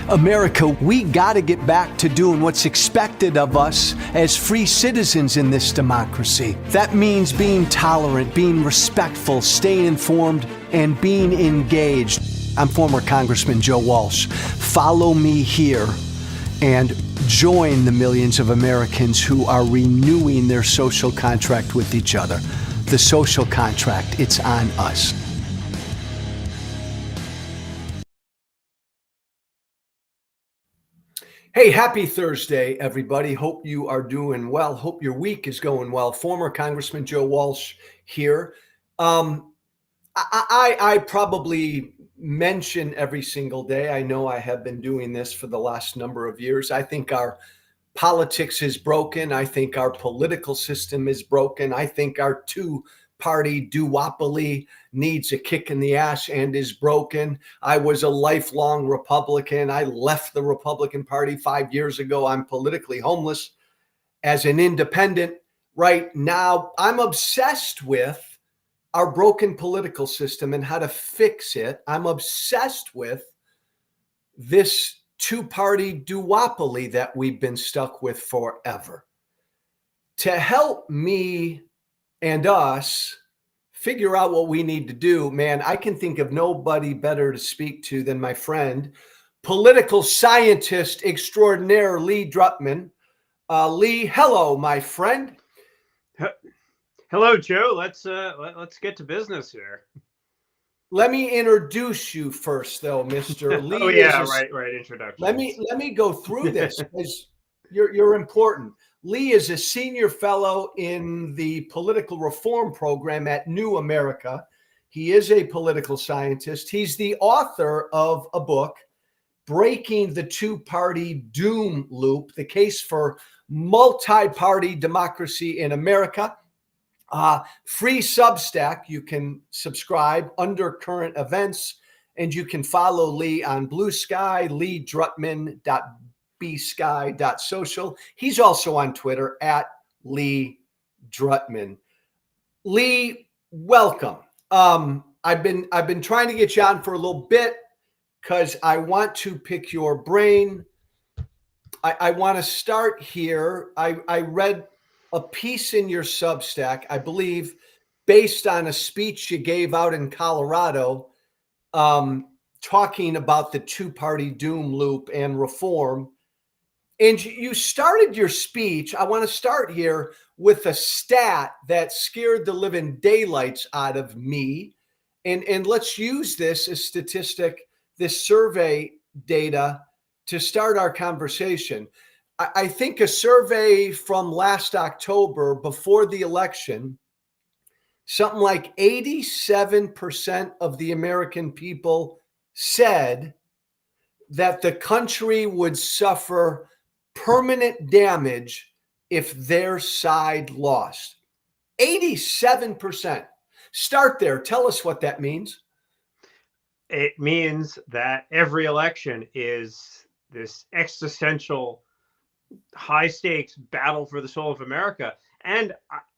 America, we got to get back to doing what's expected of us as free citizens in this democracy. That means being tolerant, being respectful, staying informed, and being engaged. I'm former Congressman Joe Walsh. Follow me here and join the millions of Americans who are renewing their social contract with each other. The social contract, it's on us. Hey, happy Thursday, everybody. Hope you are doing well. Hope your week is going well. Former Congressman Joe Walsh here. I probably mention every single day. I know I have been doing this for the last number of years. I think our politics is broken. I think our political system is broken. I think our two-party duopoly needs a kick in the ass and is broken. I was a lifelong Republican. I left the Republican Party 5 years ago. I'm politically homeless as an independent right now. I'm obsessed with our broken political system and how to fix it. I'm obsessed with this two-party duopoly that we've been stuck with forever. To help me and us figure out what we need to do, man, I can think of nobody better to speak to than my friend, political scientist extraordinaire Lee Drutman. Lee, hello, my friend. Hello, Joe. Let's get to business here. Let me introduce you first, though, Mr. Lee. Oh yeah, right. Introduction. Let me go through this because you're important. Lee is a senior fellow in the political reform program at New America. He is a political scientist. He's the author of a book, Breaking the Two-Party Doom Loop: The Case for Multi-Party Democracy in America. Free Substack. You can subscribe under current events, and you can follow Lee on Blue Sky, leedrutman.bsky.social. He's also on Twitter at Lee Drutman. Lee, welcome. I've been trying to get you on for a little bit because I want to pick your brain. I want to start here. I read a piece in your Substack, I believe, based on a speech you gave out in Colorado, talking about the two-party doom loop and reform. And you started your speech, I want to start here with a stat that scared the living daylights out of me. And let's use this as statistic, this survey data, to start our conversation. I think a survey from last October before the election, something like 87% of the American people said that the country would suffer permanent damage if their side lost. 87%. Start there. Tell us what that means. It means that every election is this existential, high stakes battle for the soul of America. And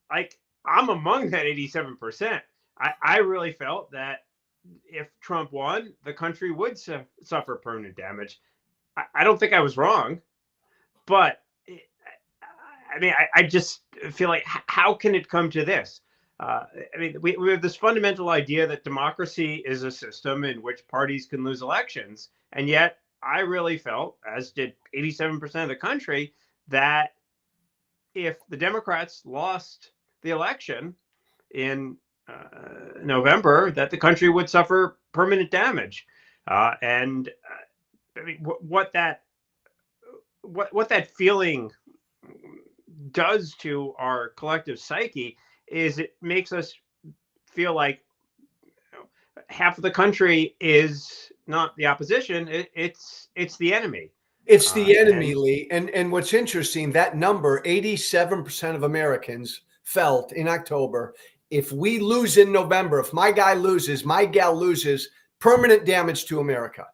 I'm among that 87%. I really felt that if Trump won, the country would suffer permanent damage. I don't think I was wrong, but I just feel like, how can it come to this? We have this fundamental idea that democracy is a system in which parties can lose elections. And yet I really felt, as did 87% of the country, that if the Democrats lost the election in November, that the country would suffer permanent damage. What that feeling does to our collective psyche is it makes us feel like half of the country is not the opposition; it's the enemy. It's the enemy, Lee. And what's interesting, that number, 87% of Americans felt in October, if we lose in November, if my guy loses, my gal loses, permanent damage to America.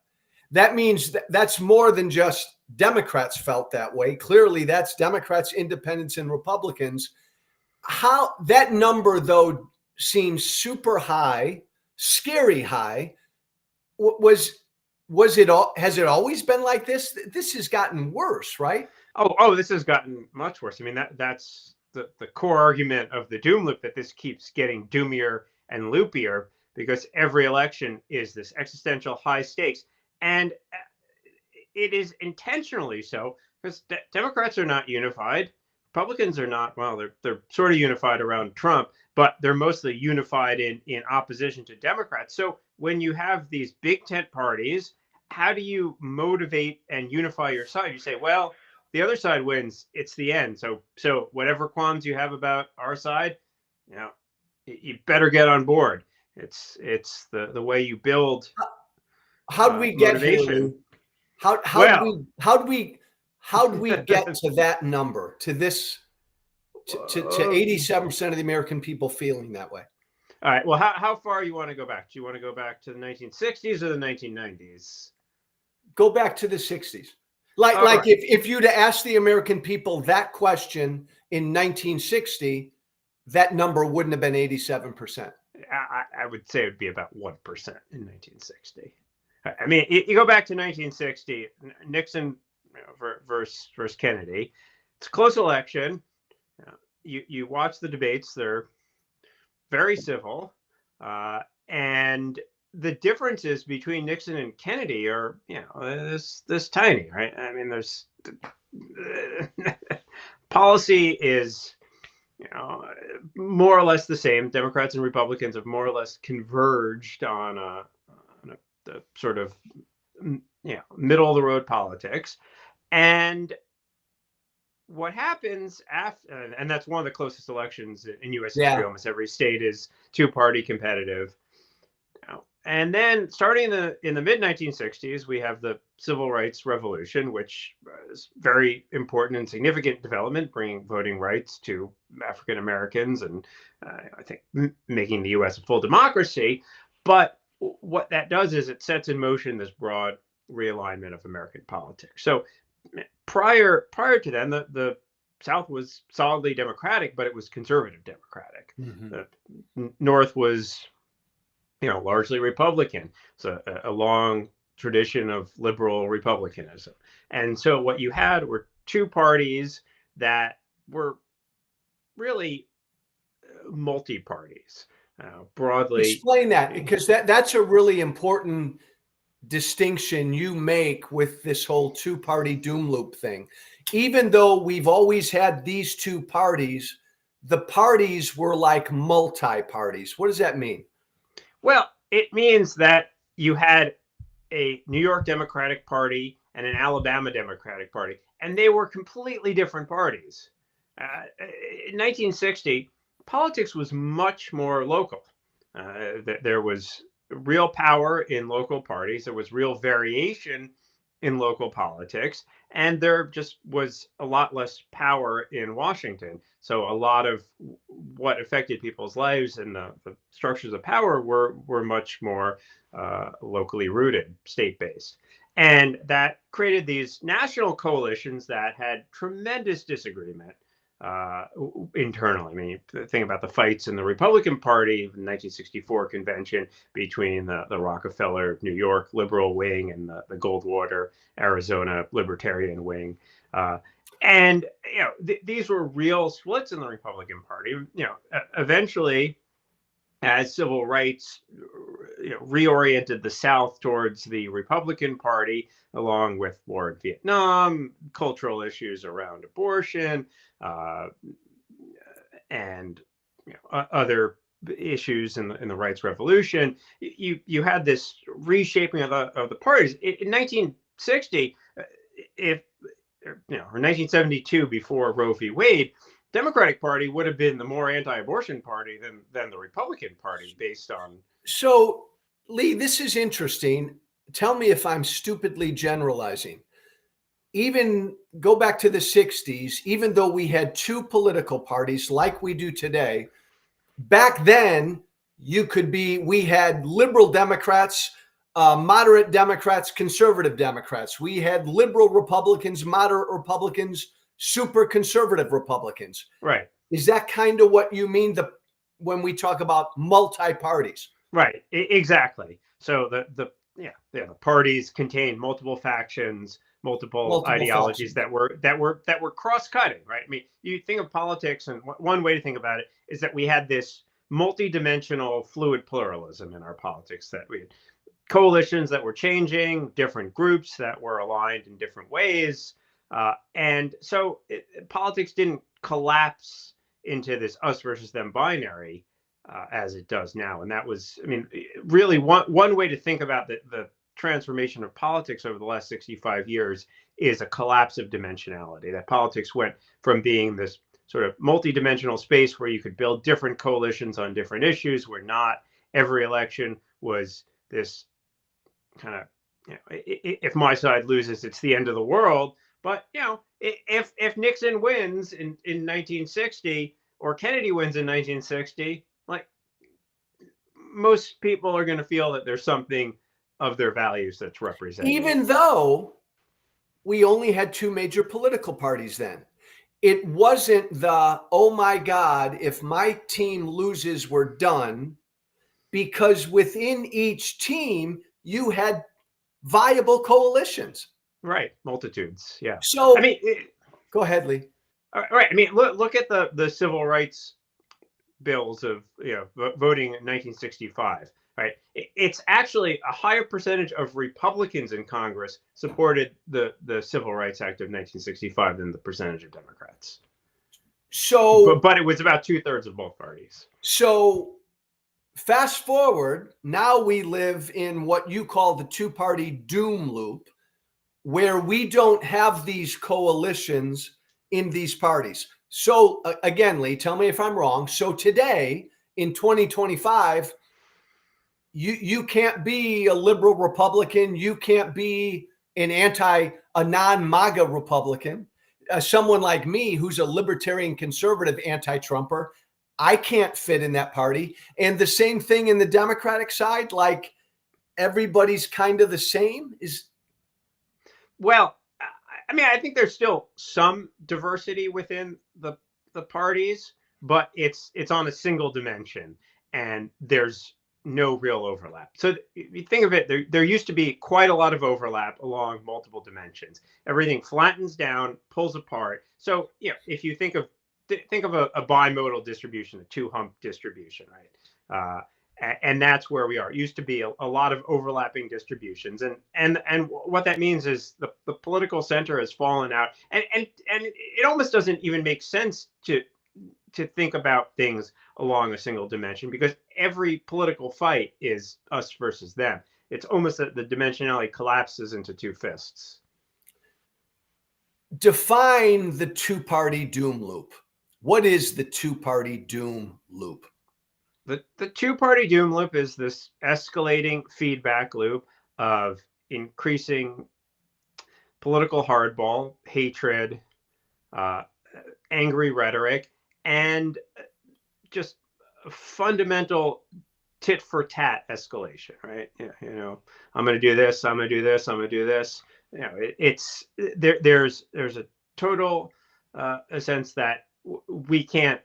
That means that's more than just Democrats felt that way. Clearly, that's Democrats, independents, and Republicans. How that number, though, seems super high, scary high. Was has it always been like this? This has gotten worse, right? Oh, this has gotten much worse. I mean, that's the core argument of the doom loop, that this keeps getting doomier and loopier because every election is this existential high stakes. And it is intentionally so because Democrats are not unified. Republicans are not, well, they're sort of unified around Trump, but they're mostly unified in opposition to Democrats. So when you have these big tent parties, how do you motivate and unify your side? You say, well, the other side wins, it's the end. So whatever qualms you have about our side, you know, you better get on board. It's the way you build How do we get here, motivation. Lou? How do Well, we get to that number, to this, to 87% of the American people feeling that way? all right. Well, how far you want to go back? Do you want to go back to the 1960s or the 1990s? Go back to the 60s. Like All right. if you'd asked the American people that question in 1960, that number wouldn't have been 87%. I would say it would be about 1% in 1960. I mean, you go back to 1960, Nixon, versus Kennedy. It's a close election. You watch the debates; they're very civil, and the differences between Nixon and Kennedy are, this tiny, right? I mean, there's policy is, more or less the same. Democrats and Republicans have more or less converged on the sort of, middle of the road politics. And what happens after, and that's one of the closest elections in U.S. history. Yeah. Almost every state is two-party competitive. And then starting in the mid 1960s, we have the Civil Rights Revolution, which is very important and significant development, bringing voting rights to African Americans and I think making the U.S. a full democracy. But what that does is it sets in motion this broad realignment of American politics. So prior to then, the South was solidly Democratic, but it was conservative Democratic. Mm-hmm. The North was, largely Republican. So a long tradition of liberal republicanism. And so what you had were two parties that were really multi-parties, broadly. Explain that, because that's a really important distinction you make with this whole two-party doom loop thing. Even though we've always had these two parties, the parties were like multi-parties. What does that mean? Well, it means that you had a New York Democratic Party and an Alabama Democratic Party, and they were completely different parties. In 1960, politics was much more local. There was real power in local parties. There was real variation in local politics, and there just was a lot less power in Washington. So a lot of what affected people's lives and the structures of power were much more locally rooted, state-based. And that created these national coalitions that had tremendous disagreement internally. I mean, think about the fights in the Republican Party, the 1964 convention between the Rockefeller, New York liberal wing and the Goldwater, Arizona libertarian wing. And these were real splits in the Republican Party. Eventually, as civil rights reoriented the South towards the Republican Party, along with war in Vietnam, cultural issues around abortion, and other issues in the rights revolution, you had this reshaping of the parties. In 1960, or 1972, before Roe v. Wade, Democratic Party would have been the more anti-abortion party than the Republican Party, based on. So, Lee, this is interesting. Tell me if I'm stupidly generalizing. Even go back to the 60s, even though we had two political parties like we do today, back then we had liberal Democrats, moderate Democrats, conservative Democrats. We had liberal Republicans, moderate Republicans, super conservative Republicans. Right. Is that kind of what you mean when we talk about multi-parties? Right. Exactly. So the the parties contained multiple factions, multiple Multiple ideologies factions. that were cross-cutting, right? I mean, you think of politics, and one way to think about it is that we had this multi-dimensional fluid pluralism in our politics, that we had coalitions that were changing, different groups that were aligned in different ways. And so politics didn't collapse into this us versus them binary as it does now. And that was, I mean, really one way to think about the transformation of politics over the last 65 years is a collapse of dimensionality. That politics went from being this sort of multi-dimensional space where you could build different coalitions on different issues, where not every election was this kind of, if my side loses, it's the end of the world. But if Nixon wins in 1960, or Kennedy wins in 1960, like, most people are going to feel that there's something of their values that's represented. Even though we only had two major political parties then. It wasn't the, oh my God, if my team loses, we're done. Because within each team, you had viable coalitions. Right. Multitudes. Yeah. So, I mean, go ahead, Lee. Right. I mean, look at the civil rights bills of voting in 1965. Right. It's actually a higher percentage of Republicans in Congress supported the Civil Rights Act of 1965 than the percentage of Democrats. So, but it was about 2/3 of both parties. So, fast forward, now we live in what you call the two-party doom loop, where we don't have these coalitions in these parties. So again, Lee, tell me if I'm wrong. So today in 2025, you can't be a liberal Republican. You can't be a non-MAGA Republican. Someone like me, who's a libertarian conservative anti-Trumper, I can't fit in that party. And the same thing in the Democratic side, like everybody's kind of the same. Well, I mean, I think there's still some diversity within the parties, but it's on a single dimension, and there's no real overlap. So if you think of it, there used to be quite a lot of overlap along multiple dimensions. Everything flattens down, pulls apart. So if you think of a bimodal distribution, a two-hump distribution, right? And that's where we are. It used to be a lot of overlapping distributions, and what that means is the political center has fallen out, and it almost doesn't even make sense to think about things along a single dimension, because every political fight is us versus them. It's almost that the dimensionality collapses into two fists. Define the two-party doom loop. What is the two-party doom loop? The two-party doom loop is this escalating feedback loop of increasing political hardball, hatred, angry rhetoric, and just fundamental tit for tat escalation, right? I'm going to do this, I'm going to do this, I'm going to do this. It's there's a total a sense that we can't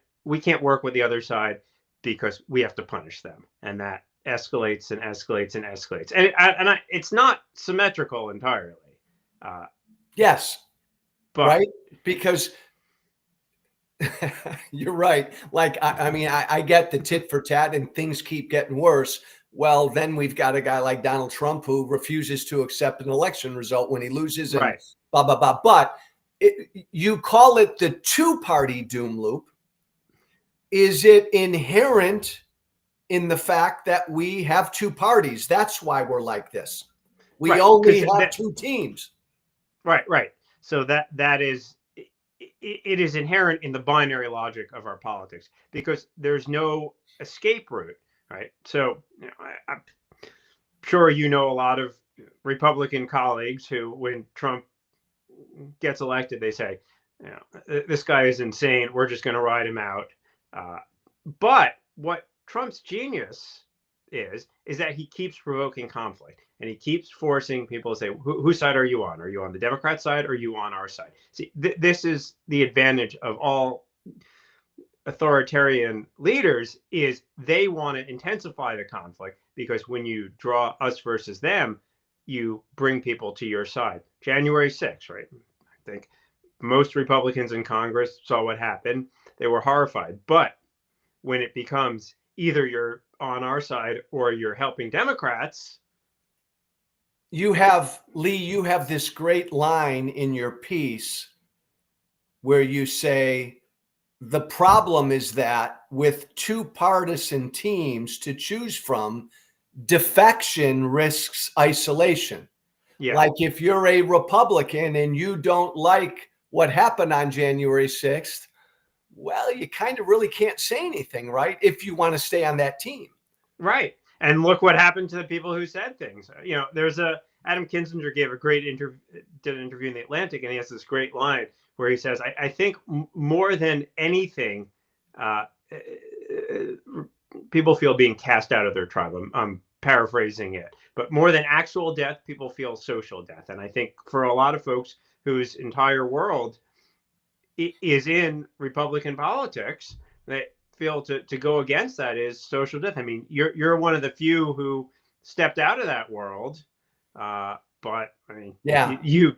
work with the other side because we have to punish them, and that escalates and escalates and escalates, and it's not symmetrical entirely. Yes, but right, because you're right. Like, I mean, I get the tit for tat, and things keep getting worse. Well, then we've got a guy like Donald Trump who refuses to accept an election result when he loses, and right. blah blah blah. But you call it the two-party doom loop. Is it inherent in the fact that we have two parties? That's why we're like this. We right, only have two teams. Right. So that is, it is inherent in the binary logic of our politics, because there's no escape route, right? So I'm sure a lot of Republican colleagues who, when Trump gets elected, they say, this guy is insane, we're just going to ride him out. But what Trump's genius is that he keeps provoking conflict, and he keeps forcing people to say, whose side are you on? Are you on the Democrat side, or are you on our side? See, this is the advantage of all authoritarian leaders, is they want to intensify the conflict because when you draw us versus them, you bring people to your side. January 6th, right? I think most Republicans in Congress saw what happened. They were horrified. But when it becomes either you're on our side or you're helping Democrats. You have, Lee, you have this great line in your piece where you say, the problem is that with two partisan teams to choose from, defection risks isolation. Yeah. Like if you're a Republican and you don't like what happened on January 6th, well, you kind of really can't say anything, right? If you want to stay on that team. Right. And look what happened to the people who said things. You know, there's Adam Kinzinger gave a great interview, did an interview in the Atlantic, and he has this great line where he says, I think more than anything, people feel being cast out of their tribe. I'm paraphrasing it, but more than actual death, people feel social death. And I think for a lot of folks whose entire world is in Republican politics, they feel to go against that is social death. I mean, you're one of the few who stepped out of that world, but I mean, yeah, you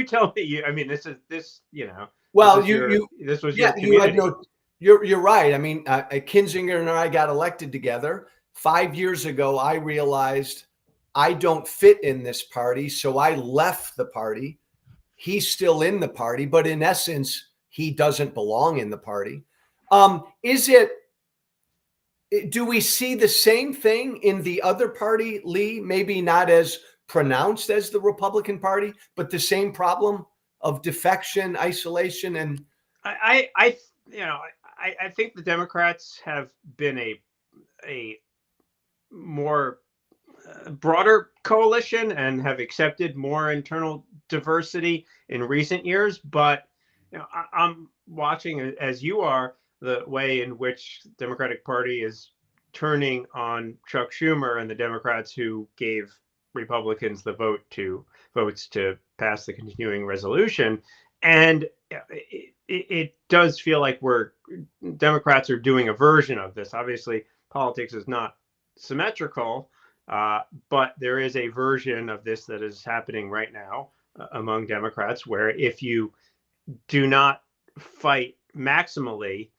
tell me. I mean, this you know. Well, this was yeah, your community. You're right. I mean, Kinzinger and I got elected together 5 years ago. I realized I don't fit in this party, so I left the party. He's still in the party, but in essence, he doesn't belong in the party. Do we see the same thing in the other party, Lee? Maybe not as pronounced as the Republican Party, but the same problem of defection, isolation, and I think the Democrats have been a more broader coalition and have accepted more internal diversity in recent years. But you know, I'm watching, as you are, the way in which the Democratic Party is turning on Chuck Schumer and the Democrats who gave Republicans the votes to pass the continuing resolution. And it does feel like Democrats are doing a version of this. Obviously, politics is not symmetrical, but there is a version of this that is happening right now among Democrats, where if you do not fight maximally,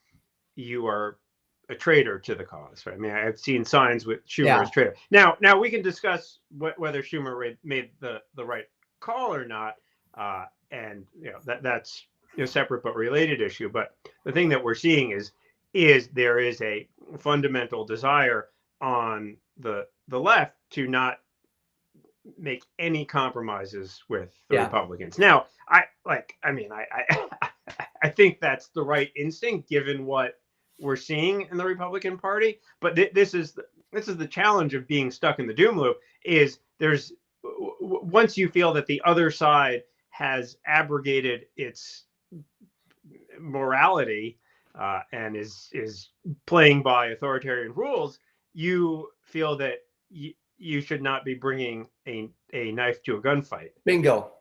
you are a traitor to the cause. Right? I mean, I've seen signs with Schumer as traitor. Now we can discuss whether Schumer made the right call or not, and you know that's a separate but related issue. But the thing that we're seeing is there is a fundamental desire on the left to not make any compromises with the Republicans. Now, I think that's the right instinct given what we're seeing in the Republican Party. But this is the challenge of being stuck in the doom loop. Is once you feel that the other side has abrogated its morality and is playing by authoritarian rules, you feel that you should not be bringing a knife to a gunfight. Bingo.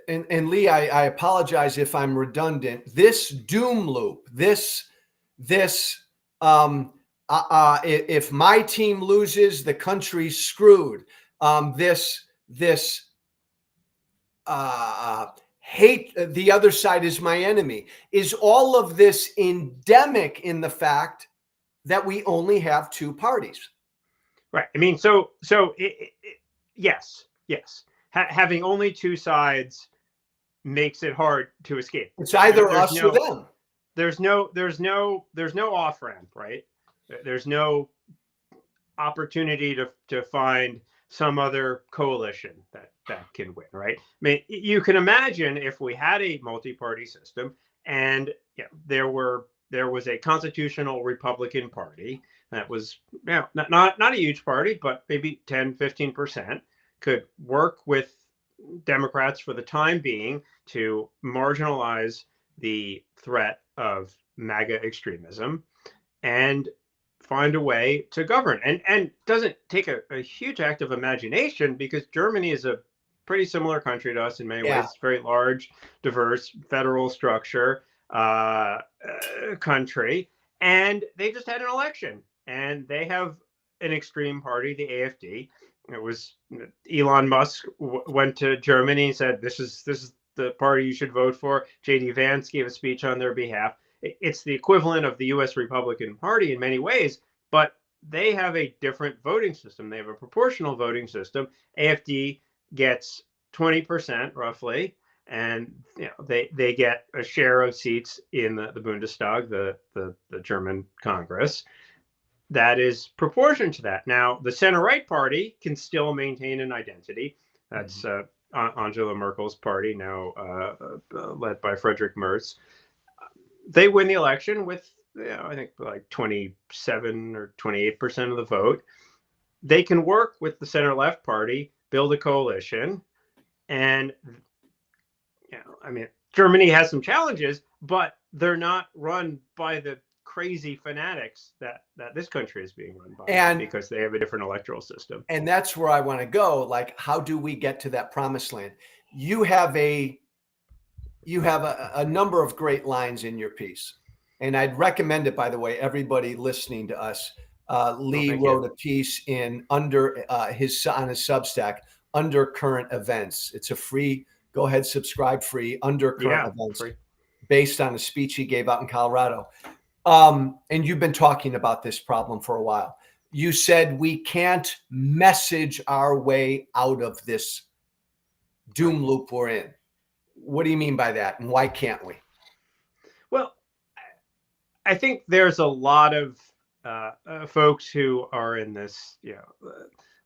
And Lee, I apologize if I'm redundant. This doom loop, if my team loses, the country's screwed. Hate the other side is my enemy. Is all of this endemic in the fact that we only have two parties? Right. I mean, yes. Having only two sides makes it hard to escape. It's either us or them. There's no off ramp, right? There's no opportunity to find some other coalition that can win, right? I mean, you can imagine if we had a multi-party system and there was a constitutional Republican Party that was not a huge party, but maybe 10-15%, could work with Democrats for the time being to marginalize the threat of MAGA extremism and find a way to govern. And doesn't take a huge act of imagination, because Germany is a pretty similar country to us in many ways. It's very large, diverse, federal structure country. And they just had an election. and they have an extreme party, the AfD. It was Elon Musk went to Germany and said, "This is the party you should vote for." J.D. Vance gave a speech on their behalf. It's the equivalent of the U.S. Republican Party in many ways, but they have a different voting system. They have a proportional voting system. AfD gets 20% roughly, and they get a share of seats in the Bundestag, the German Congress, that is proportion to that. Now, the center right party can still maintain an identity. That's Angela Merkel's party, now led by Friedrich Merz. They win the election with, I think, like 27 or 28% of the vote. They can work with the center left party, build a coalition, and I mean, Germany has some challenges, but they're not run by the crazy fanatics that this country is being run by, because they have a different electoral system. And that's where I want to go. Like, how do we get to that promised land? You have a number of great lines in your piece, and I'd recommend it, by the way, everybody listening to us. Lee wrote a piece on his Substack, Under Current Events. It's a free, go ahead, subscribe, free, Under Current Events, free, based on a speech he gave out in Colorado. And you've been talking about this problem for a while. You said we can't message our way out of this doom loop we're in. What do you mean by that, and why can't we? Well, I think there's a lot of folks who are in this,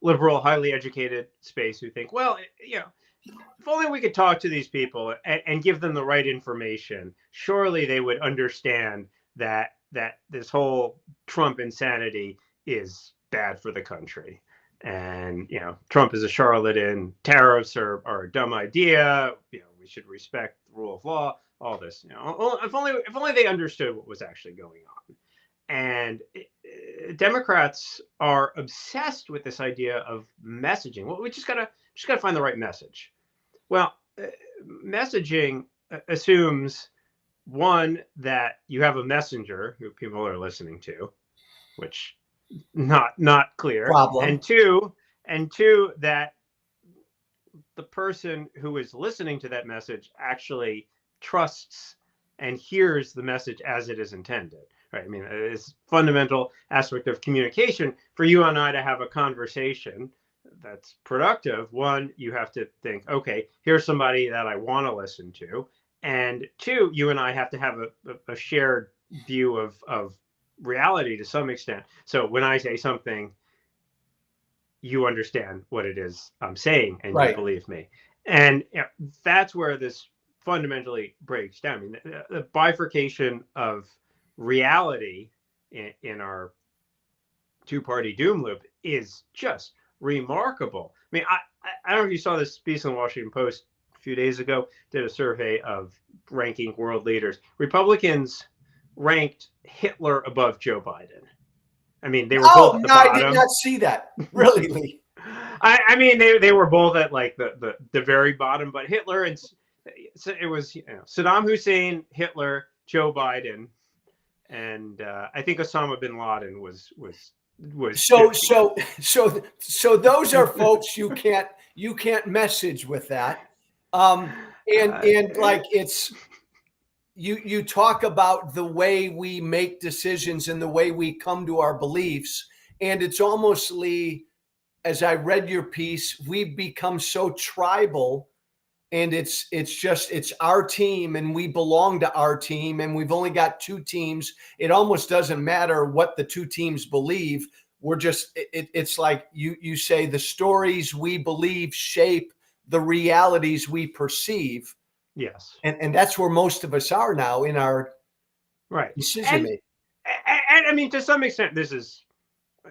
liberal, highly educated space who think, well, if only we could talk to these people and give them the right information, surely they would understand that this whole Trump insanity is bad for the country. And, Trump is a charlatan. Tariffs are a dumb idea. We should respect the rule of law, all this, if only they understood what was actually going on. And Democrats are obsessed with this idea of messaging. Well, we just gotta find the right message. Well, messaging assumes, one, that you have a messenger who people are listening to, which not clear. Problem. And two, that the person who is listening to that message actually trusts and hears the message as it is intended. Right? I mean, it's a fundamental aspect of communication. For you and I to have a conversation that's productive, one, you have to think, okay, here's somebody that I want to listen to. And two, you and I have to have a shared view of reality to some extent. So when I say something, you understand what it is I'm saying, and you believe me. And that's where this fundamentally breaks down. I mean, the bifurcation of reality in our two-party doom loop is just remarkable. I mean, I don't know if you saw this piece in the Washington Post a few days ago, did a survey of ranking world leaders. Republicans ranked Hitler above Joe Biden. I mean, they were both at the bottom. I did not see that. Really, Lee? I mean, they were both at like the very bottom, but Hitler, and it was Saddam Hussein, Hitler, Joe Biden, and I think Osama bin Laden was. So those are folks you can't message with that, and like it's. You talk about the way we make decisions and the way we come to our beliefs, and it's almost, Lee, as I read your piece, we've become so tribal, and it's our team, and we belong to our team, and we've only got two teams. It almost doesn't matter what the two teams believe. We're just it's like you say, the stories we believe shape the realities we perceive. Yes. And that's where most of us are now in our decision making. And I mean, to some extent, this is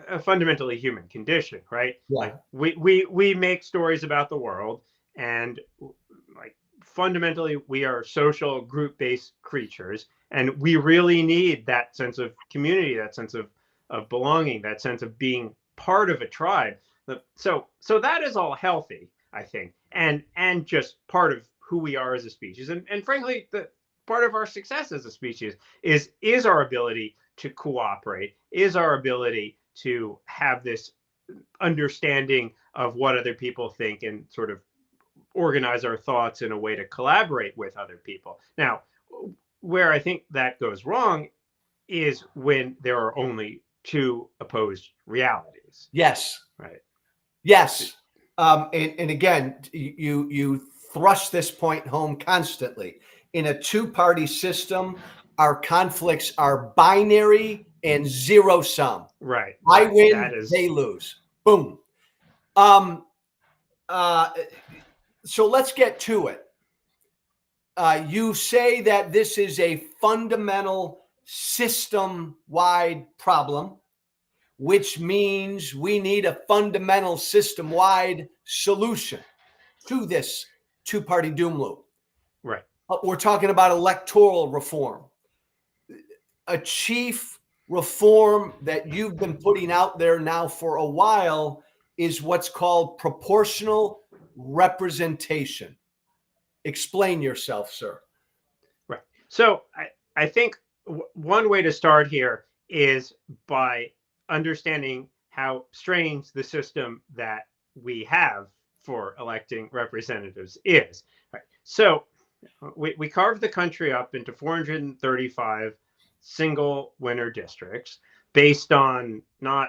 a fundamentally human condition, right? Yeah. Like we make stories about the world, and like fundamentally we are social, group-based creatures, and we really need that sense of community, that sense of belonging, that sense of being part of a tribe. So that is all healthy, I think, and just part of who we are as a species, and frankly, the part of our success as a species is our ability to cooperate, is our ability to have this understanding of what other people think and sort of organize our thoughts in a way to collaborate with other people. Now, where I think that goes wrong is when there are only two opposed realities. Yes. Right. Yes. And again, you thrust this point home constantly. In a two-party system, our conflicts are binary and zero sum. Right. I Right. win, That is. they lose. Boom. So let's get to it. You say that this is a fundamental system-wide problem, which means we need a fundamental system-wide solution to this two-party doom loop. Right. We're talking about electoral reform. A chief reform that you've been putting out there now for a while is what's called proportional representation. Explain yourself, sir. Right. So I think one way to start here is by understanding how strange the system that we have for electing representatives is. Right. So we carved the country up into 435 single winner districts based on not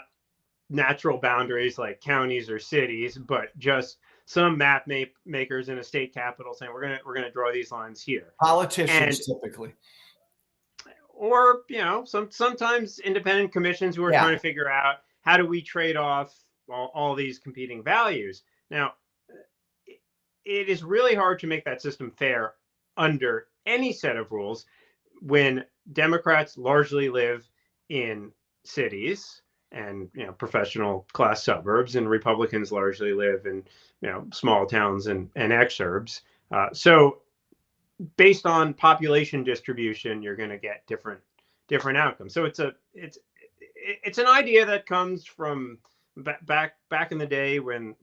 natural boundaries like counties or cities, but just some map makers in a state capital saying we're gonna draw these lines here. Politicians, And typically. or sometimes independent commissions who are trying to figure out how do we trade off all these competing values. Now, it is really hard to make that system fair under any set of rules when Democrats largely live in cities and professional class suburbs, and Republicans largely live in small towns and exurbs. So based on population distribution, you're going to get different outcomes. So it's an idea that comes from back in the day when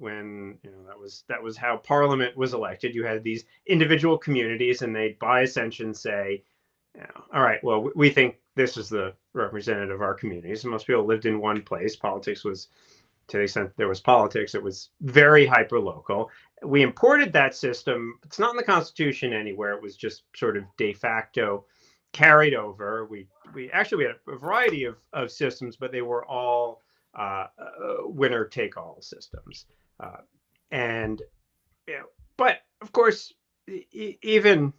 that was how Parliament was elected. You had these individual communities, and they'd by ascension say, all right, well, we think this is the representative of our communities. Most people lived in one place. Politics was, to the extent there was politics, it was very hyper local. We imported that system. It's not in the Constitution anywhere. It was just sort of de facto carried over. We had a variety of systems, but they were all winner take all systems. And but of course, even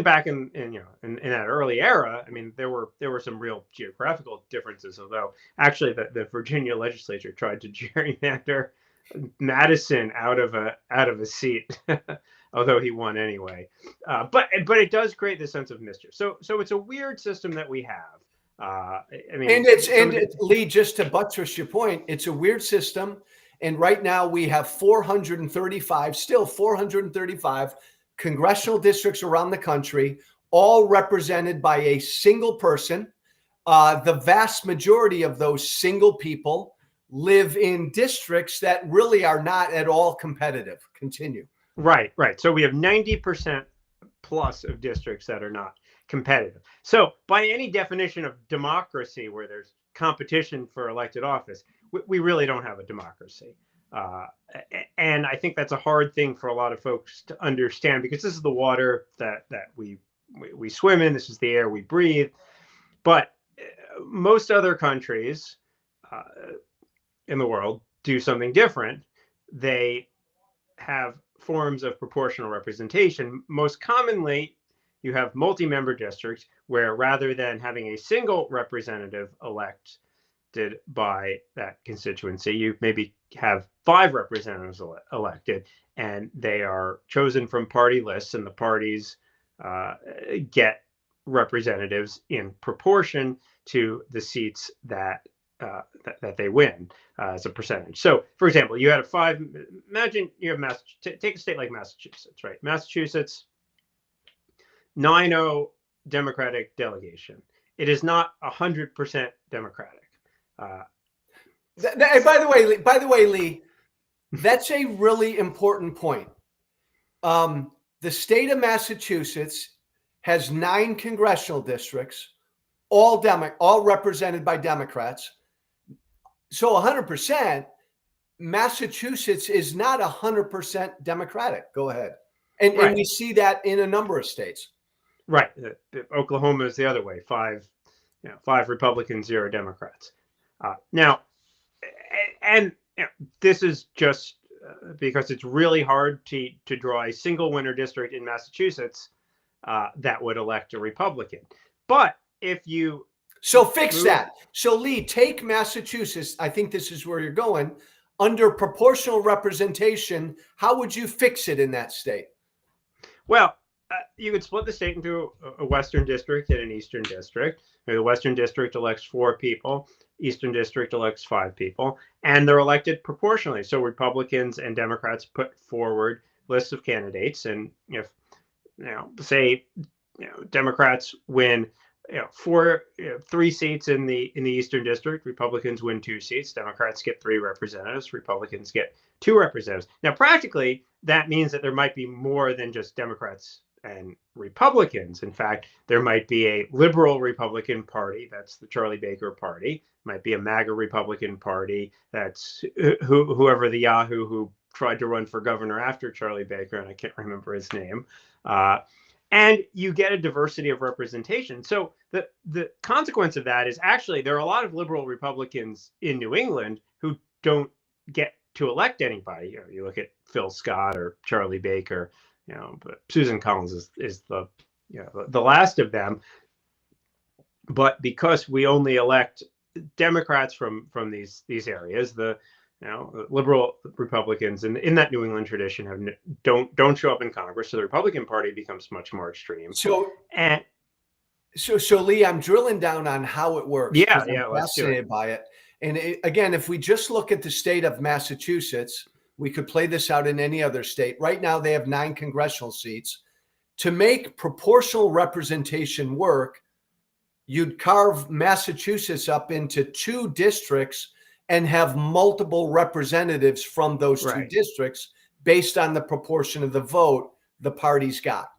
back in that early era, I mean, there were some real geographical differences. Although actually, the Virginia legislature tried to gerrymander Madison out of a seat, although he won anyway. But it does create this sense of mischief. So it's a weird system that we have. I mean, and Lee, just to buttress your point, it's a weird system. And right now we have 435 congressional districts around the country, all represented by a single person. The vast majority of those single people live in districts that really are not at all competitive. Continue. Right. So we have 90% plus of districts that are not competitive. So by any definition of democracy where there's competition for elected office, we really don't have a democracy. And I think that's a hard thing for a lot of folks to understand, because this is the water that we swim in. This is the air we breathe. But most other countries in the world do something different. They have forms of proportional representation. Most commonly, you have multi-member districts where rather than having a single representative elected by that constituency, you maybe have 5 representatives elected, and they are chosen from party lists, and the parties get representatives in proportion to the seats that they win as a percentage. So, for example, you had a 5. Imagine you have take a state like Massachusetts, right? Massachusetts, 9-0 Democratic delegation. It is not 100% Democratic. By the way, Lee, that's a really important point. The state of Massachusetts has 9 congressional districts, all represented by Democrats. So 100%, Massachusetts is not 100% Democratic. Go ahead. And Right. we see that in a number of states. Right. Oklahoma is the other way. Five Republicans, 0 Democrats. Now, and this is just because it's really hard to draw a single winner district in Massachusetts that would elect a Republican. But if you fix that. So Lee, take Massachusetts. I think this is where you're going. Under proportional representation, how would you fix it in that state? Well, you could split the state into a Western district and an Eastern district. The Western district elects 4 people. Eastern district elects 5 people, and they're elected proportionally. So Republicans and Democrats put forward lists of candidates, and if say Democrats win 3 seats in the Eastern district, Republicans win 2 seats, Democrats get 3 representatives, Republicans get 2 representatives. Now, practically, that means that there might be more than just Democrats and Republicans. In fact, there might be a liberal Republican Party, that's the Charlie Baker Party, might be a MAGA Republican Party, that's whoever the Yahoo who tried to run for governor after Charlie Baker, and I can't remember his name. And you get a diversity of representation. So the consequence of that is actually there are a lot of liberal Republicans in New England who don't get to elect anybody. You look at Phil Scott or Charlie Baker, but Susan Collins is the last of them. But because we only elect Democrats from these areas, the liberal Republicans in that New England tradition don't show up in Congress, so the Republican Party becomes much more extreme. So Lee, I'm drilling down on how it works. Yeah, I'm fascinated by it. And again, if we just look at the state of Massachusetts, we could play this out in any other state. Right now, they have 9 congressional seats. To make proportional representation work, you'd carve Massachusetts up into 2 districts and have multiple representatives from those 2 districts based on the proportion of the vote the parties got.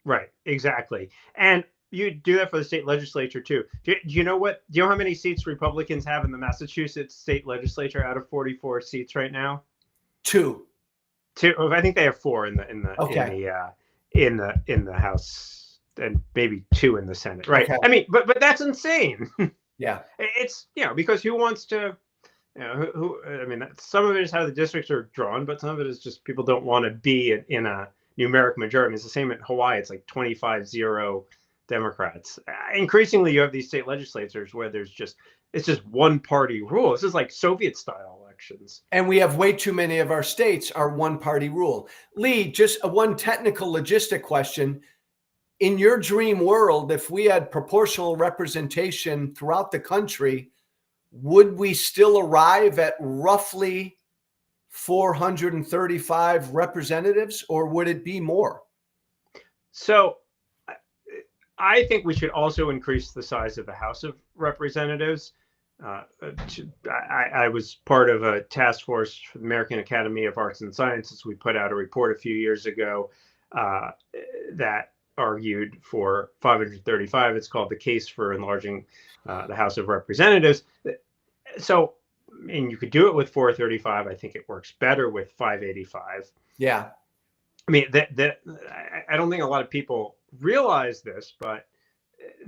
Right, exactly. And you do that for the state legislature too. Do you know how many seats Republicans have in the Massachusetts state legislature out of 44 seats right now? 2. I think they have 4 in the House, and maybe 2 in the Senate. Right. Okay. I mean, but that's insane. Yeah. It's because who wants to some of it is how the districts are drawn, but some of it is just people don't want to be in a numeric majority. It's the same in Hawaii. It's like 25-0 Democrats. Increasingly, you have these state legislatures where it's just one party rule. This is like Soviet style elections. And we have way too many of our states are one party rule. Lee, just one technical logistic question. In your dream world, if we had proportional representation throughout the country, would we still arrive at roughly 435 representatives, or would it be more? So I think we should also increase the size of the House of Representatives. I was part of a task force for the American Academy of Arts and Sciences. We put out a report a few years ago that argued for 535. It's called The Case for Enlarging the House of Representatives. So, and you could do it with 435. I think it works better with 585. Yeah. I mean, I don't think a lot of people realize this, but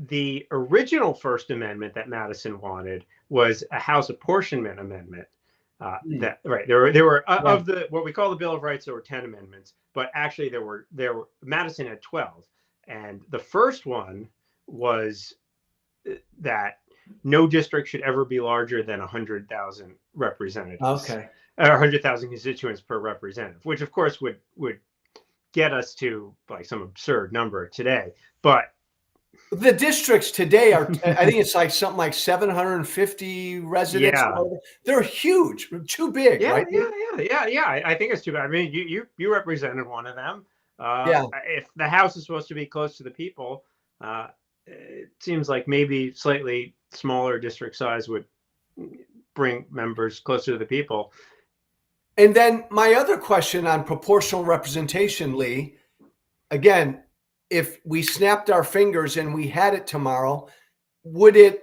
the original First Amendment that Madison wanted was a House apportionment amendment. There were of the what we call the Bill of Rights, there were 10 amendments, but actually there were Madison had 12, and the first one was that no district should ever be larger than 100,000 representatives. Okay. Or 100,000 constituents per representative, which of course would get us to like some absurd number today. But the districts today are, I think it's like something like 750 residents. Yeah. They're huge, too big, right? Yeah. I think it's too bad. I mean, you represented one of them. If the House is supposed to be close to the people, it seems like maybe slightly smaller district size would bring members closer to the people. And then my other question on proportional representation, Lee, again, if we snapped our fingers and we had it tomorrow, would it,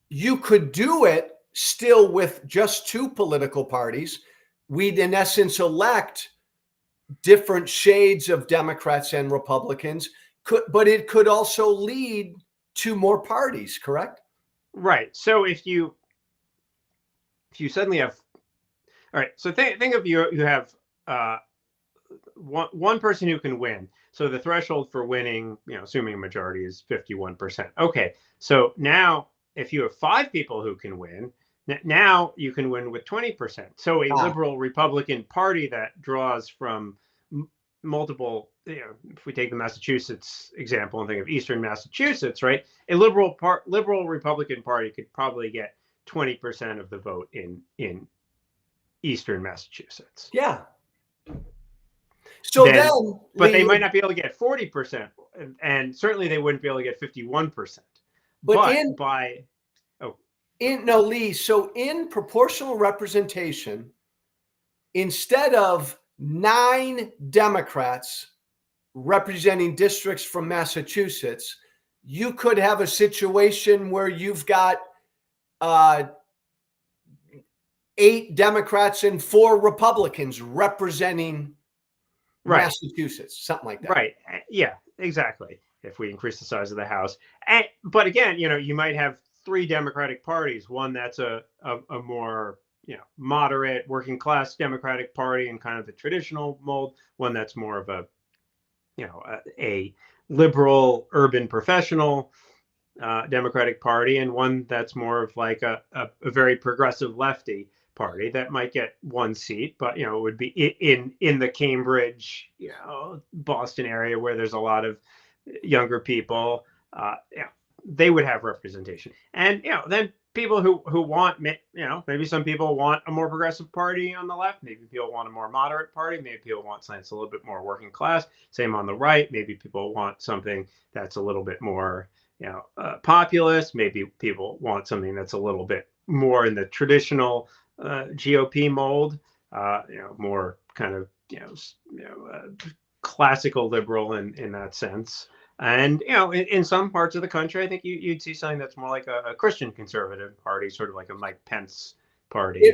you could do it still with just two political parties. We'd in essence elect different shades of Democrats and Republicans, but it could also lead to more parties, correct? Right. So if you suddenly have, all right, so think of you have uh, one person who can win. So the threshold for winning, assuming a majority, is 51%. Okay, so now if you have five people who can win, now you can win with 20%. So a Ah, liberal Republican party that draws from multiple, if we take the Massachusetts example and think of Eastern Massachusetts, right? A liberal Republican party could probably get 20% of the vote in Eastern Massachusetts. yeah. So then, Then, but they Lee, might not be able to get 40%, and certainly they wouldn't be able to get 51%. but But by, oh, no, Lee, so in proportional representation, instead of 9 Democrats representing districts from Massachusetts, you could have a situation where you've got uh, 8 Democrats and 4 Republicans representing right, Massachusetts, something like that. right, yeah, exactly. If we increase the size of the House, but again, you might have three Democratic parties. One that's a more moderate working class Democratic Party in kind of the traditional mold. One that's more of a liberal urban professional Democratic Party, and one that's more of like a very progressive lefty party that might get one seat, but it would be in the Cambridge, Boston area where there's a lot of younger people. They would have representation, and then people who want, maybe some people want a more progressive party on the left, maybe people want a more moderate party, maybe people want something that's a little bit more working class. Same on the right, maybe people want something that's a little bit more populist. Maybe people want something that's a little bit more in the traditional GOP mold, more kind of classical liberal in that sense. And in some parts of the country, I think you'd see something that's more like a Christian conservative party, sort of like a Mike Pence party.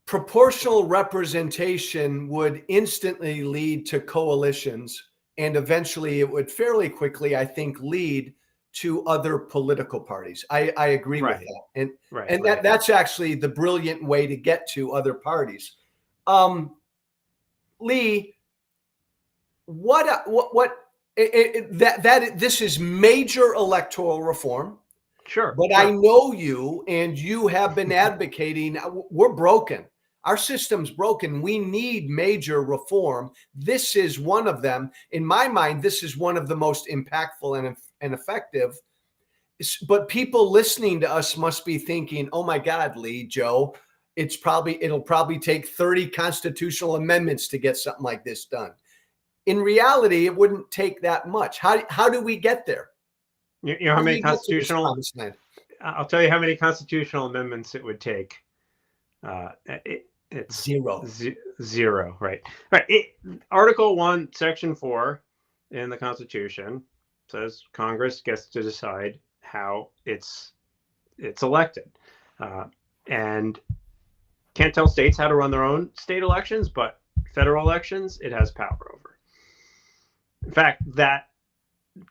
Proportional representation would instantly lead to coalitions, and eventually it would fairly quickly, I think, lead to other political parties. I agree with Right, that, right, and right. that's actually the brilliant way to get to other parties. Lee, that this is major electoral reform. Sure, But I sure. know you, and you have been advocating. We're broken. Our system's broken. We need major reform. This is one of them. In my mind, this is one of the most impactful and effective. But people listening to us must be thinking, "Oh my God, Lee, Joe, it'll probably take 30 constitutional amendments to get something like this done." In reality, it wouldn't take that much. How do we get there? You know How how do many we get to this constitutional? promised land? I'll tell you how many constitutional amendments it would take. It's Zero. zero, right? Right. Article 1, Section 4 in the Constitution says Congress gets to decide how it's elected, and can't tell states how to run their own state elections, but federal elections it has power over. In fact, that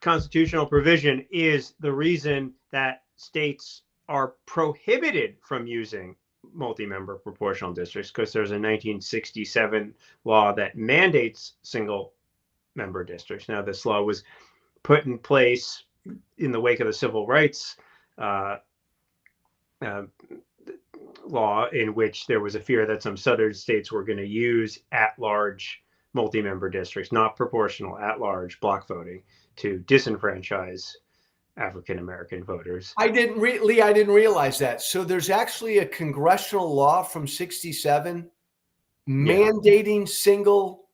constitutional provision is the reason that states are prohibited from using multi-member proportional districts, because there's a 1967 law that mandates single member districts. Now, this law was put in place in the wake of the civil rights uh, uh, law, in which there was a fear that some southern states were going to use at-large multi-member districts, not proportional, at-large block voting, to disenfranchise African American voters. I didn't Lee, I didn't realize that. So there's actually a congressional law from 67 Yeah, mandating single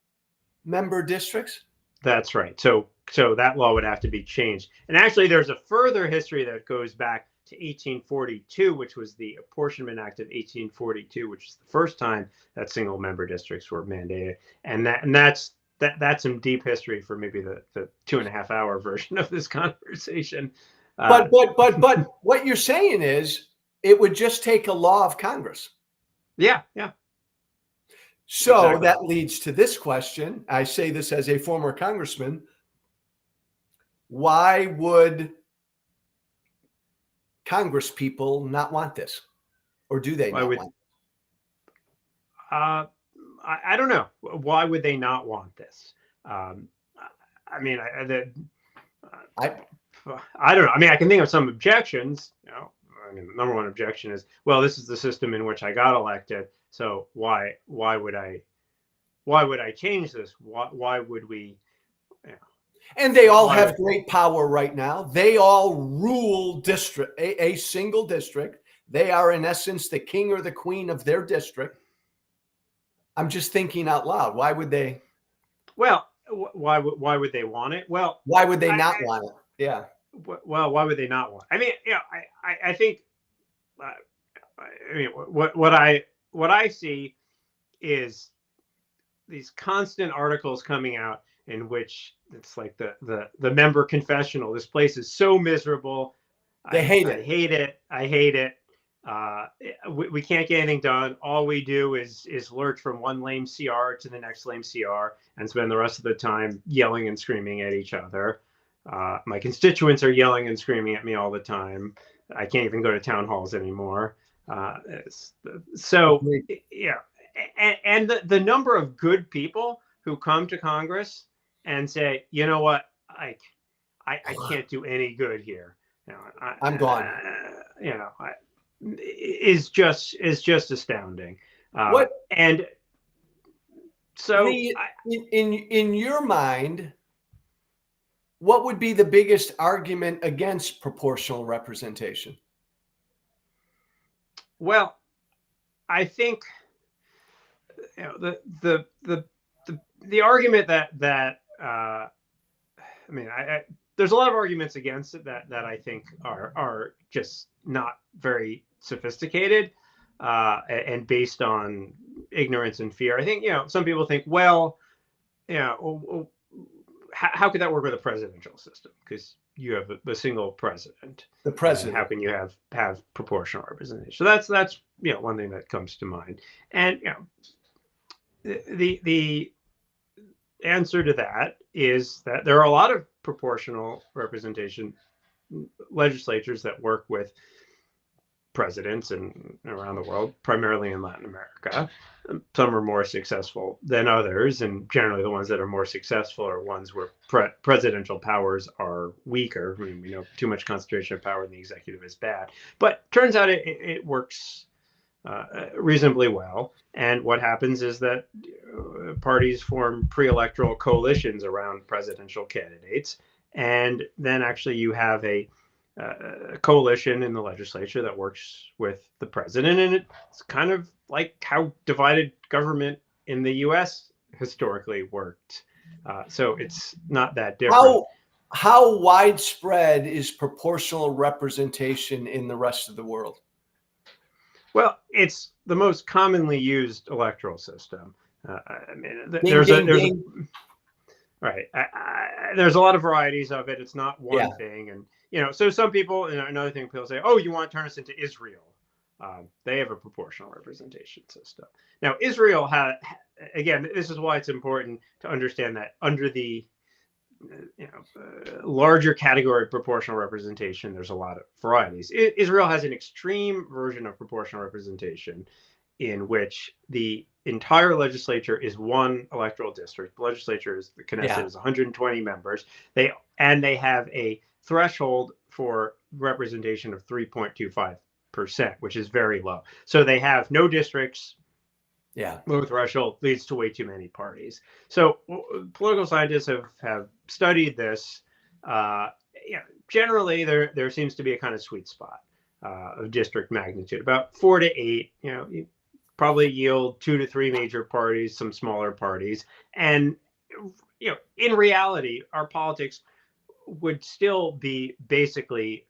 member districts. that's right. So that law would have to be changed. And actually, there's a further history that goes back to 1842, which was the Apportionment Act of 1842, which is the first time that single member districts were mandated. And that's some deep history for maybe the 2.5 hour version of this conversation. Uh, But what you're saying is it would just take a law of Congress. yeah, yeah, So exactly. that leads to this question. I say this as a former congressman. Why would Congress people not want this? Or do they Why not would want I don't know. Why would they not want this? Um, I mean, it? I don't know. I mean, I can think of some objections. I mean, the number one objection is, well, this is the system in which I got elected. So why would I change this? Why would we? You know, And they all why have would? great power right now. They all rule a single district. They are, in essence, the king or the queen of their district. I'm just thinking out loud. Why would they? Well, why would they want it? Well, Why would they I, not want it? Yeah. well, why would they not want? I mean, I think. Uh, I mean, what I see is these constant articles coming out in which it's like the member confessional. This place is so miserable. They hate I it. hate it. I hate it. We can't get anything done. All we do is lurch from one lame CR to the next lame CR and spend the rest of the time yelling and screaming at each other. My constituents are yelling and screaming at me all the time. I can't even go to town halls anymore. Uh, so Agreed. yeah, and the number of good people who come to Congress and say, you know what, I can't do any good here. You know, I'm gone. you know, is just astounding. What And so, the in your mind, what would be the biggest argument against proportional representation? well, I think you know the argument that I mean, there's a lot of arguments against it that I think are just not very sophisticated and based on ignorance and fear. I think some people think, well, how could that work with a presidential system? Because you have a single president, The and how president. can you have proportional representation? So that's one thing that comes to mind. And the answer to that is that there are a lot of proportional representation legislatures that work with presidents and around the world, primarily in Latin America. Some are more successful than others, and generally the ones that are more successful are ones where presidential powers are weaker. I mean, we know too much concentration of power in the executive is bad, but turns out it works reasonably well. And what happens is that parties form pre-electoral coalitions around presidential candidates, and then actually you have a coalition in the legislature that works with the president, and it's kind of like how divided government in the U.S. historically worked. So it's not that different. How widespread is proportional representation in the rest of the world? Well, it's the most commonly used electoral system. I mean, Ding, ding, there's a ding. right. There's a lot of varieties of it. It's not Yeah. one thing, and so some people. Another thing people say, "Oh, you want to turn us into Israel?" They have a proportional representation system. Now, Israel had, again, this is why it's important to understand that under the larger category of proportional representation, there's a lot of varieties. Israel has an extreme version of proportional representation in which the entire legislature is one electoral district. The legislature is the Knesset is 120 members. They have a threshold for representation of 3.25%, which is very low. So they have no districts. Yeah. Low threshold leads to way too many parties. So political scientists have studied this. Generally there seems to be a kind of sweet spot of district magnitude, about 4 to 8. You probably yield 2 to 3 major parties, some smaller parties, and in reality, our politics would still be basically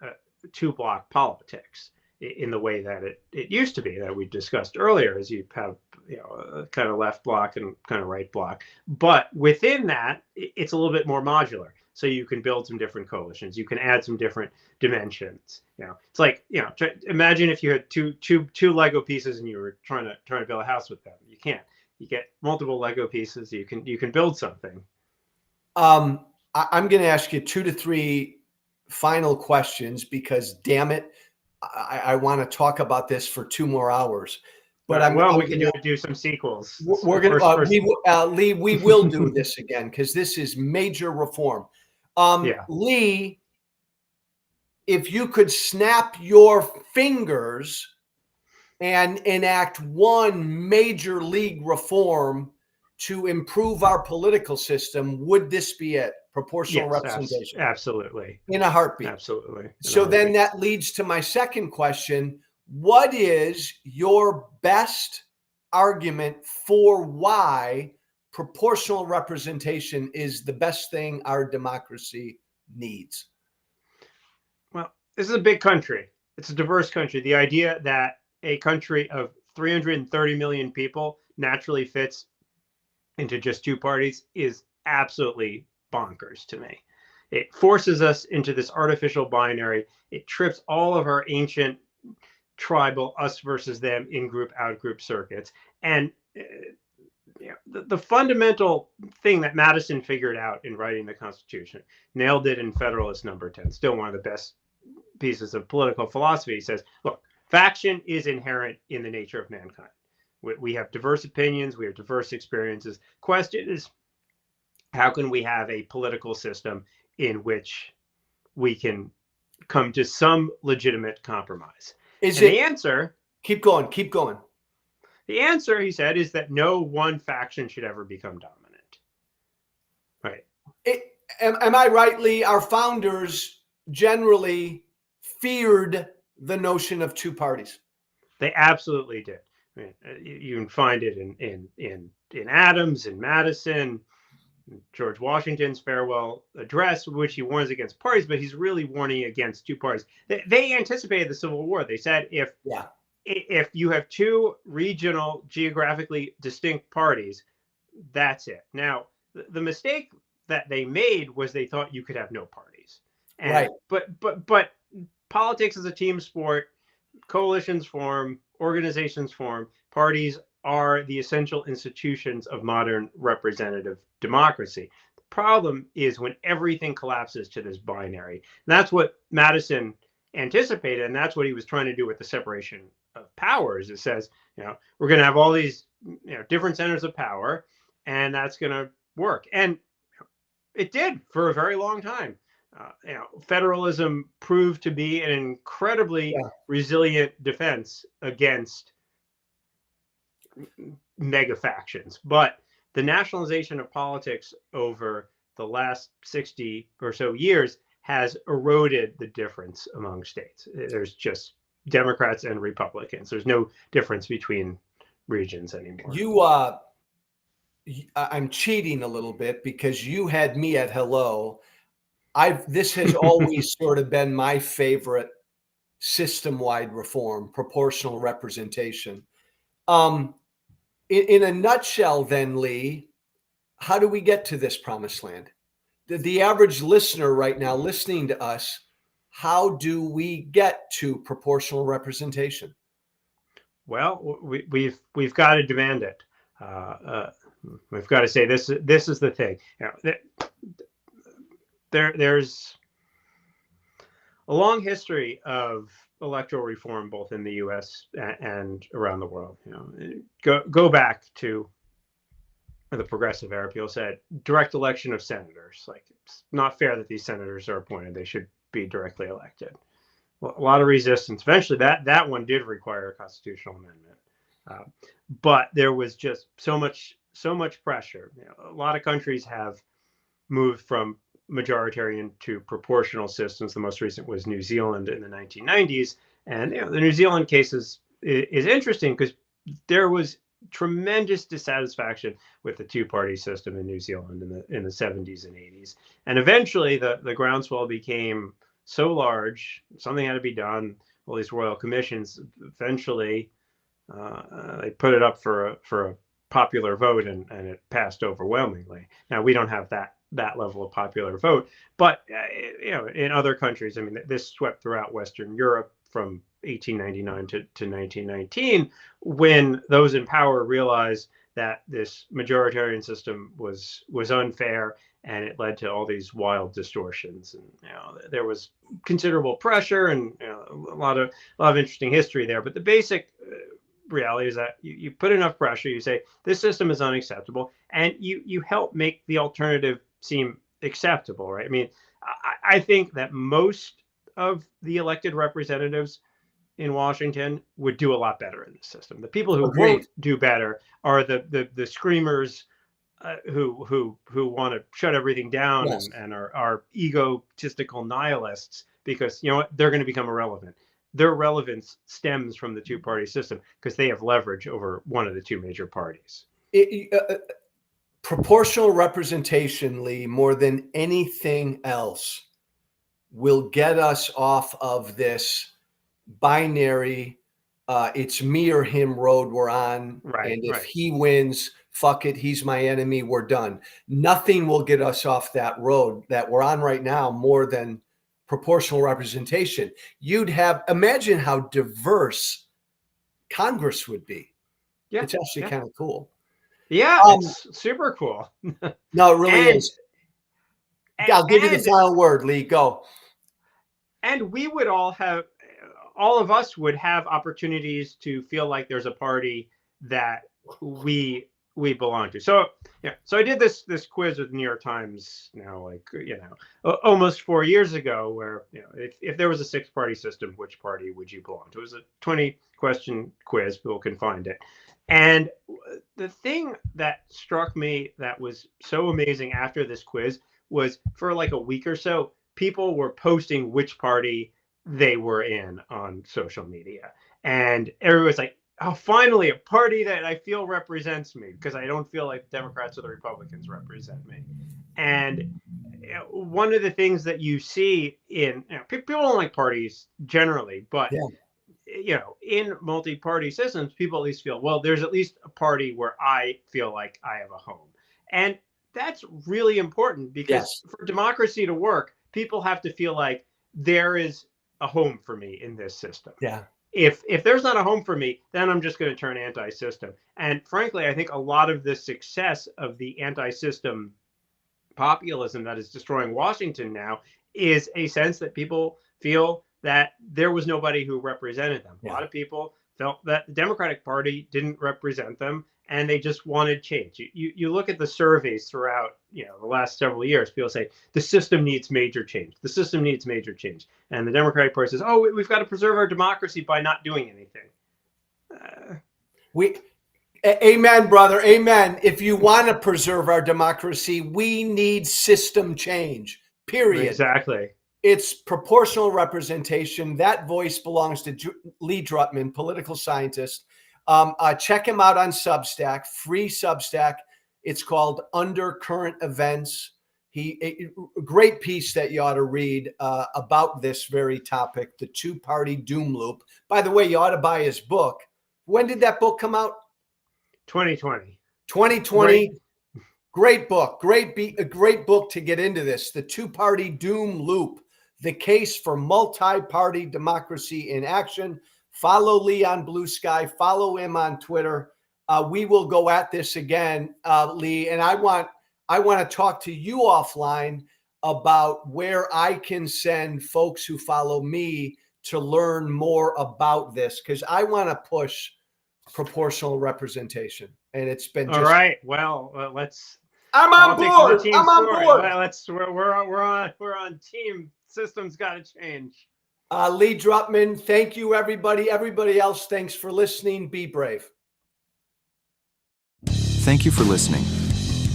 two-block politics in the way that it used to be, that we discussed earlier, as you have a kind of left block and kind of right block. But within that, it's a little bit more modular. so you can build some different coalitions. You can add some different dimensions. It's like, imagine if you had two Lego pieces and you were trying to build a house with them. You can't. You get multiple Lego pieces. You can build something. I'm going to ask you 2 to 3 final questions because, damn it, I want to talk about this for 2 more hours. But we can do some sequels. We're going to Lee. We will do this again because this is major reform. Lee, if you could snap your fingers and enact one major league reform to improve our political system, would this be it? Proportional representation? Absolutely. In a heartbeat. Absolutely. So then that leads to my second question. What is your best argument for why proportional representation is the best thing our democracy needs? Well, this is a big country. It's a diverse country. The idea that a country of 330 million people naturally fits into just 2 parties is absolutely bonkers to me. It forces us into this artificial binary. It trips all of our ancient tribal us versus them in-group, out-group circuits. And the fundamental thing that Madison figured out in writing the Constitution, nailed it in Federalist Number 10, still one of the best pieces of political philosophy. He says, look, faction is inherent in the nature of mankind. We have diverse opinions. We have diverse experiences. Question is, how can we have a political system in which we can come to some legitimate compromise? The answer... Keep going. The answer, he said, is that no one faction should ever become dominant. Right. Am I right, Lee? Our founders generally feared the notion of 2 parties. They absolutely did. I mean, you can find it in Adams, in Madison, George Washington's farewell address, which he warns against parties, but he's really warning against 2 parties. They anticipated the Civil War. They said if you have 2 regional, geographically distinct parties, that's it. Now, the mistake that they made was they thought you could have no parties. Right. But politics is a team sport. Coalitions form, organizations form, parties are the essential institutions of modern representative democracy. The problem is when everything collapses to this binary. And that's what Madison anticipated, and that's what he was trying to do with the separation of powers. It says, we're going to have all these different centers of power, and that's going to work. And it did for a very long time. Federalism proved to be an incredibly resilient defense against mega factions. But the nationalization of politics over the last 60 or so years has eroded the difference among states. There's just Democrats and Republicans. There's no difference between regions anymore. I'm cheating a little bit because you had me at hello. This has always sort of been my favorite system-wide reform, proportional representation. In a nutshell, then, Lee, how do we get to this promised land? The average listener right now listening to us, how do we get to proportional representation? Well, we've got to demand it. We've got to say this is the thing. There's a long history of electoral reform, both in the U.S. and around the world. Go back to the progressive era. People said direct election of senators. Like, it's not fair that these senators are appointed. They should be directly elected. Well, a lot of resistance. Eventually, that one did require a constitutional amendment, but there was just so much pressure. A lot of countries have moved from majoritarian to proportional systems. The most recent was New Zealand in the 1990s, and the New Zealand case is interesting because there was tremendous dissatisfaction with the 2-party system in New Zealand in the 70s and 80s, and eventually the groundswell became so large, something had to be done. All these royal commissions, eventually they put it up for a popular vote, and it passed overwhelmingly. Now we don't have that level of popular vote. But in other countries, I mean, this swept throughout Western Europe from 1899 to 1919, when those in power realized that this majoritarian system was unfair, and it led to all these wild distortions. And there was considerable pressure, and a lot of interesting history there. But the basic reality is that you put enough pressure, you say this system is unacceptable, and you help make the alternative seem acceptable, right? I mean, I think that most of the elected representatives in Washington would do a lot better in the system. The people who won't do better are the screamers who want to shut everything down, Yes. and are egotistical nihilists, because they're going to become irrelevant. Their relevance stems from the two-party system because they have leverage over one of the two major parties. Proportional representation, Lee, more than anything else, will get us off of this binary, it's me or him road we're on. Right, and if right. he wins, fuck it, he's my enemy, we're done. Nothing will get us off that road that we're on right now more than proportional representation. Imagine how diverse Congress would be. Yeah, it's actually kind of cool. Yeah, it's super cool. No, it really is. I'll give you the final word, Lee. Go. And we would all of us would have opportunities to feel like there's a party that we belong to. So so I did this quiz with the New York Times now, like almost 4 years ago, where if there was a 6-party system, which party would you belong to? It was a 20-question quiz. People can find it. And the thing that struck me that was so amazing after this quiz was, for like a week or so, people were posting which party they were in on social media. And everyone's like, oh, finally, a party that I feel represents me, because I don't feel like the Democrats or the Republicans represent me. And one of the things that you see in people don't like parties generally, but in multi-party systems, people at least feel, well, there's at least a party where I feel like I have a home. And that's really important, because for democracy to work, people have to feel like there is a home for me in this system. Yeah. If there's not a home for me, then I'm just going to turn anti-system. And frankly, I think a lot of the success of the anti-system populism that is destroying Washington now is a sense that people feel that there was nobody who represented them. A lot of people felt that the Democratic Party didn't represent them, and they just wanted change. You look at the surveys throughout the last several years, people say the system needs major change. The system needs major change. And the Democratic Party says, oh, we've got to preserve our democracy by not doing anything. Amen, brother. Amen. If you want to preserve our democracy, we need system change, period. Exactly. It's proportional representation. That voice belongs to Lee Drutman, political scientist. Check him out on Substack, free Substack. It's called Undercurrent Events. A great piece that you ought to read about this very topic, the two-party doom loop. By the way, you ought to buy his book. When did that book come out? 2020. 2020. Great book. A great book to get into this. The two-party doom loop, the case for multi-party democracy in action. Follow Lee on Blue Sky. Follow him on Twitter. We will go at this again, Lee. And I want to talk to you offline about where I can send folks who follow me to learn more about this, because I want to push proportional representation. And it's been just... All right. Well, let's... I'm on board. I'm on board. Well, we're on team. System's got to change. Lee Drutman, thank you, everybody. Everybody else, thanks for listening. Be brave. Thank you for listening.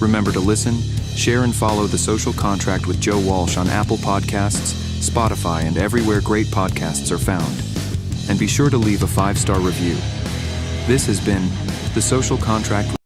Remember to listen, share, and follow The Social Contract with Joe Walsh on Apple Podcasts, Spotify, and everywhere great podcasts are found. And be sure to leave a 5-star review. This has been The Social Contract